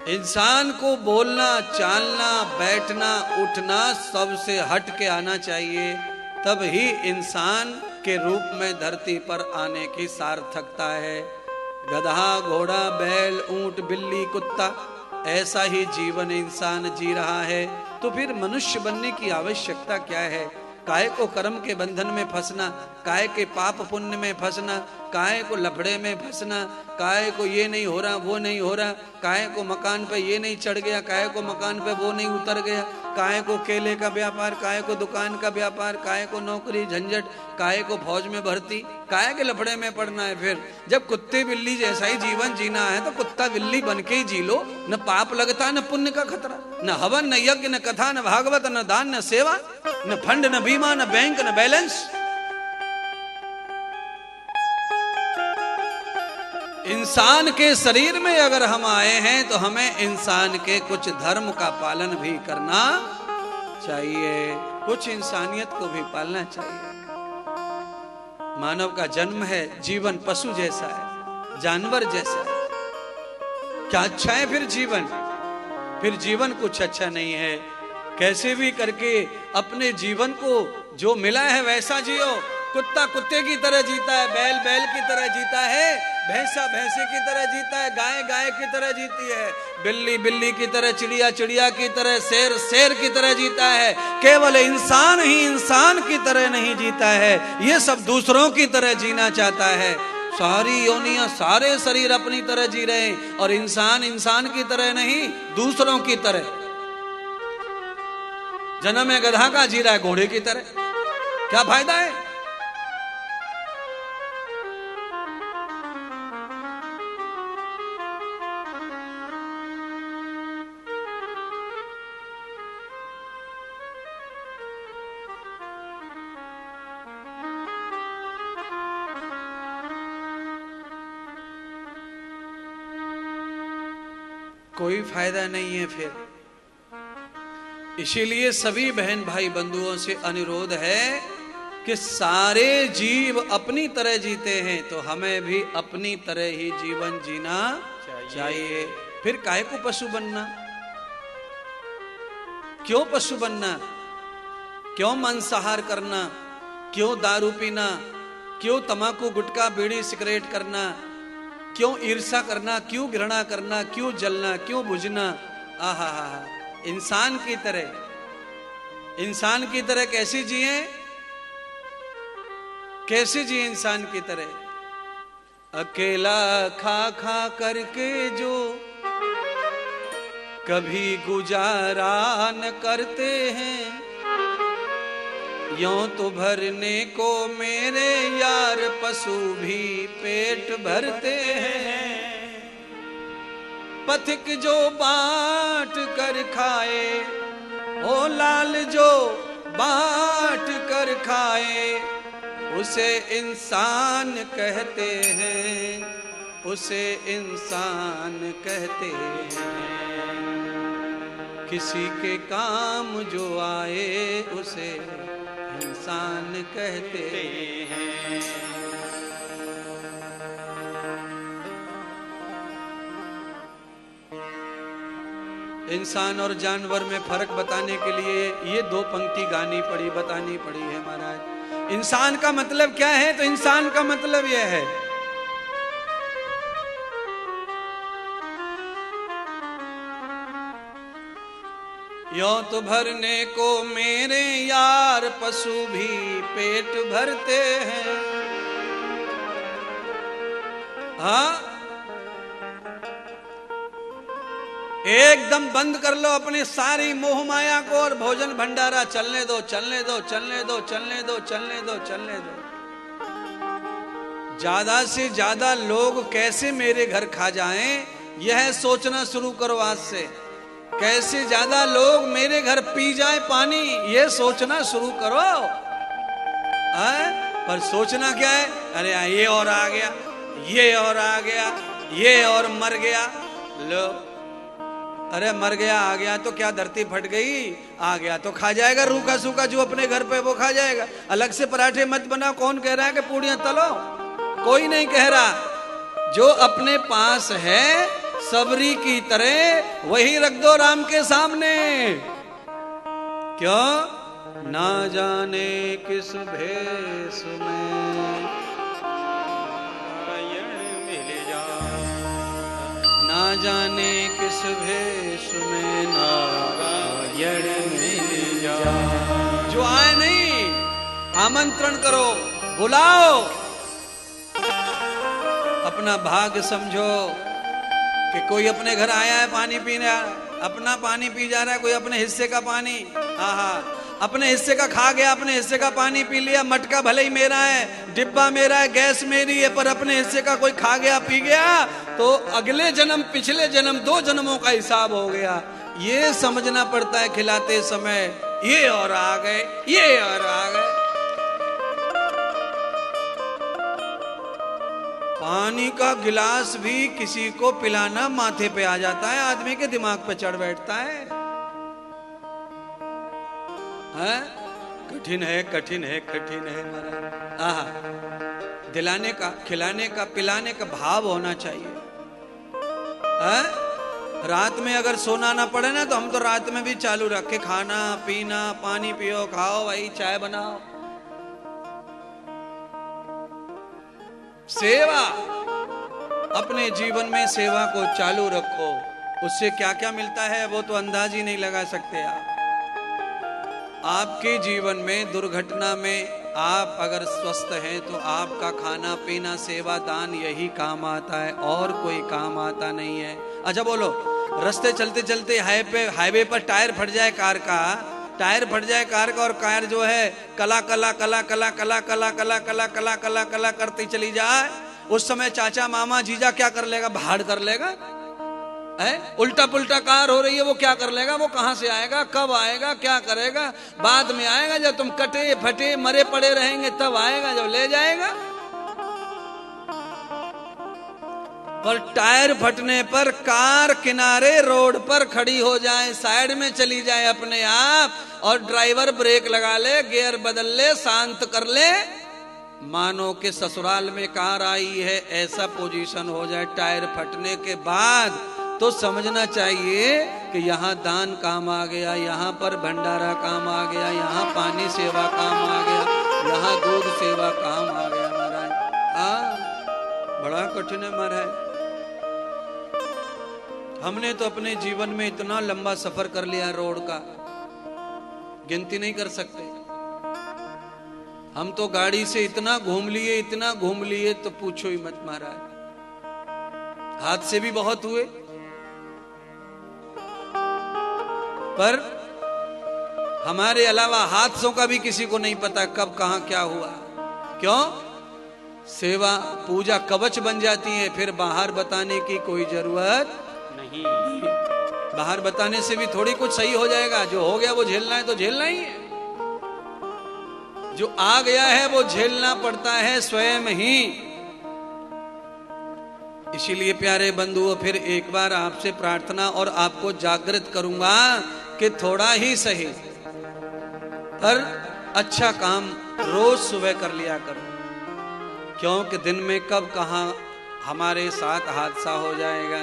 इंसान को बोलना, चालना, बैठना, उठना सबसे हट के आना चाहिए, तब ही इंसान के रूप में धरती पर आने की सार्थकता है। गधा, घोड़ा, बैल, ऊंट, बिल्ली, कुत्ता, ऐसा ही जीवन इंसान जी रहा है, तो फिर मनुष्य बनने की आवश्यकता क्या है? काहे को कर्म के बंधन में फंसना, काहे के पाप पुण्य में फंसना, काहे को लफड़े में फंसना, काहे को ये नहीं हो रहा, वो नहीं हो रहा, काहे को मकान पे ये नहीं चढ़ गया, काहे को मकान पे वो नहीं उतर गया, काहे को केले का व्यापार, काहे को दुकान का व्यापार, काहे को नौकरी झंझट, काहे को फौज में भर्ती, काहे के लफड़े में पड़ना है? फिर जब कुत्ते बिल्ली जैसा ही जीवन जीना है तो कुत्ता बिल्ली बन के ही जी लो, न पाप लगता न पुण्य का खतरा, न हवन, न यज्ञ, न कथा, न भागवत, न दान, न सेवा, न फंड, न बीमा, न बैंक, न बैलेंस। इंसान के शरीर में अगर हम आए हैं तो हमें इंसान के कुछ धर्म का पालन भी करना चाहिए, कुछ इंसानियत को भी पालना चाहिए। मानव का जन्म है, जीवन पशु जैसा है, जानवर जैसा है। क्या अच्छा है फिर जीवन? फिर जीवन कुछ अच्छा नहीं है। कैसे भी करके अपने जीवन को जो मिला है वैसा जियो। कुत्ता कुत्ते की तरह जीता है, बैल बैल की तरह जीता है, भैंसा भैंसे की तरह जीता है, गाय गाय की तरह जीती है, बिल्ली बिल्ली की तरह, चिड़िया चिड़िया की तरह, शेर शेर की तरह जीता है। केवल इंसान ही इंसान की तरह नहीं जीता है, ये सब दूसरों की तरह जीना चाहता है। सारी योनियां, सारे शरीर अपनी तरह जी रहे हैं और इंसान इंसान की तरह नहीं, दूसरों की तरह। जन्म में गधा का जी रहा है घोड़े की तरह, क्या फायदा है? कोई फायदा नहीं है फिर। इसीलिए सभी बहन भाई बंधुओं से अनुरोध है कि सारे जीव अपनी तरह जीते हैं तो हमें भी अपनी तरह ही जीवन जीना चाहिए। फिर काहे को पशु बनना? क्यों पशु बनना? क्यों मांसाहार करना? क्यों दारू पीना? क्यों तंबाकू गुटखा बीड़ी सिगरेट करना? क्यों ईर्ष्या करना? क्यों घृणा करना? क्यों जलना? क्यों बुझना? आहा हा, इंसान की तरह, इंसान की तरह कैसे जिए? कैसे जिए इंसान की तरह? अकेला खा खा करके जो कभी गुजारा न करते हैं, यों तो भरने को मेरे यार पशु भी पेट भरते हैं। पथिक जो बांट कर खाए, ओ लाल जो बांट कर खाए, उसे इंसान कहते हैं, उसे इंसान कहते हैं। किसी के काम जो आए उसे इंसान कहते हैं। इंसान और जानवर में फर्क बताने के लिए ये दो पंक्ति बतानी पड़ी है महाराज। इंसान का मतलब क्या है? तो इंसान का मतलब यह है, यों तो भरने को मेरे यार पशु भी पेट भरते हैं। हाँ, एकदम बंद कर लो अपनी सारी मोह माया को और भोजन भंडारा चलने दो, चलने दो, चलने दो, चलने दो, चलने दो, चलने दो। ज्यादा से ज्यादा लोग कैसे मेरे घर खा जाएं, यह सोचना शुरू करो आज से। कैसे ज्यादा लोग मेरे घर पी जाए पानी, ये सोचना शुरू करो। पर सोचना क्या है? अरे ये और आ गया, ये और आ गया, ये और मर गया। लो, अरे मर गया आ गया तो क्या धरती फट गई? आ गया तो खा जाएगा, रूखा सूखा जो अपने घर पे वो खा जाएगा। अलग से पराठे मत बनाओ। कौन कह रहा है कि पूड़ियां तलो? कोई नहीं कह रहा। जो अपने पास है सबरी की तरह वही रख दो राम के सामने। क्यों? ना जाने किस भेष में मिल जाए, ना जाने किस भेष में नारायण मिल जाए। जो आए नहीं, आमंत्रण करो, बुलाओ, अपना भाग्य समझो कि कोई अपने घर आया है पानी पीने, अपना पानी पी जा रहा है, कोई अपने हिस्से का पानी, आहा, अपने हिस्से का खा गया, अपने हिस्से का पानी पी लिया। मटका भले ही मेरा है, डिब्बा मेरा है, गैस मेरी है, पर अपने हिस्से का कोई खा गया, पी गया तो अगले जन्म, पिछले जन्म, 2 जन्मों का हिसाब हो गया। ये समझना पड़ता है खिलाते समय। ये और आ गए, ये और आ गए। पानी का गिलास भी किसी को पिलाना माथे पे आ जाता है, आदमी के दिमाग पे चढ़ बैठता है। कठिन है, कठिन है, कठिन है महाराज। आहा, दिलाने का, खिलाने का, पिलाने का भाव होना चाहिए। रात में अगर सोना ना पड़े ना, तो हम तो रात में भी चालू रखे, खाना पीना, पानी पियो, खाओ भाई, चाय बनाओ। सेवा, अपने जीवन में सेवा को चालू रखो। उससे क्या क्या मिलता है वो तो अंदाज ही नहीं लगा सकते आप। आपके जीवन में, दुर्घटना में आप अगर स्वस्थ हैं तो आपका खाना पीना, सेवा, दान यही काम आता है, और कोई काम आता नहीं है। अच्छा बोलो, रास्ते चलते चलते हाईवे पर टायर फट जाए कार का, टायर फट जाए कार का, और कार जो है कला कला कला कला कला कला कला कला कला कला कला करती चली जाए, उस समय चाचा मामा जीजा क्या कर लेगा? भाड़ कर लेगा। उल्टा पुल्टा कार हो रही है, वो क्या कर लेगा? वो कहां से आएगा, कब आएगा, क्या करेगा? बाद में आएगा जब तुम कटे फटे मरे पड़े रहेंगे, तब आएगा जब ले जाएगा। पर टायर फटने पर कार किनारे रोड पर खड़ी हो जाए, साइड में चली जाए अपने आप, और ड्राइवर ब्रेक लगा ले, गियर बदल ले, शांत कर ले, मानो के ससुराल में कार आई है, ऐसा पोजीशन हो जाए टायर फटने के बाद, तो समझना चाहिए कि यहाँ दान काम आ गया, यहाँ पर भंडारा काम आ गया, यहाँ पानी सेवा काम आ गया, यहाँ दूध सेवा काम आ गया। महाराज बड़ा कठिन है महाराज। हमने तो अपने जीवन में इतना लंबा सफर कर लिया रोड का, गिनती नहीं कर सकते। हम तो गाड़ी से इतना घूम लिए, इतना घूम लिए, तो पूछो ही मत महाराज। हादसे भी बहुत हुए, पर हमारे अलावा हादसों का भी किसी को नहीं पता कब कहां क्या हुआ। क्यों? सेवा पूजा कवच बन जाती है, फिर बाहर बताने की कोई जरूरत नहीं। बाहर बताने से भी थोड़ी कुछ सही हो जाएगा। जो हो गया वो झेलना है तो झेलना ही है, जो आ गया है वो झेलना पड़ता है स्वयं ही। इसीलिए प्यारे बंधुओं, फिर एक बार आपसे प्रार्थना और आपको जागृत करूंगा कि थोड़ा ही सही पर अच्छा काम रोज सुबह कर लिया करो, क्योंकि दिन में कब कहां हमारे साथ हादसा हो जाएगा।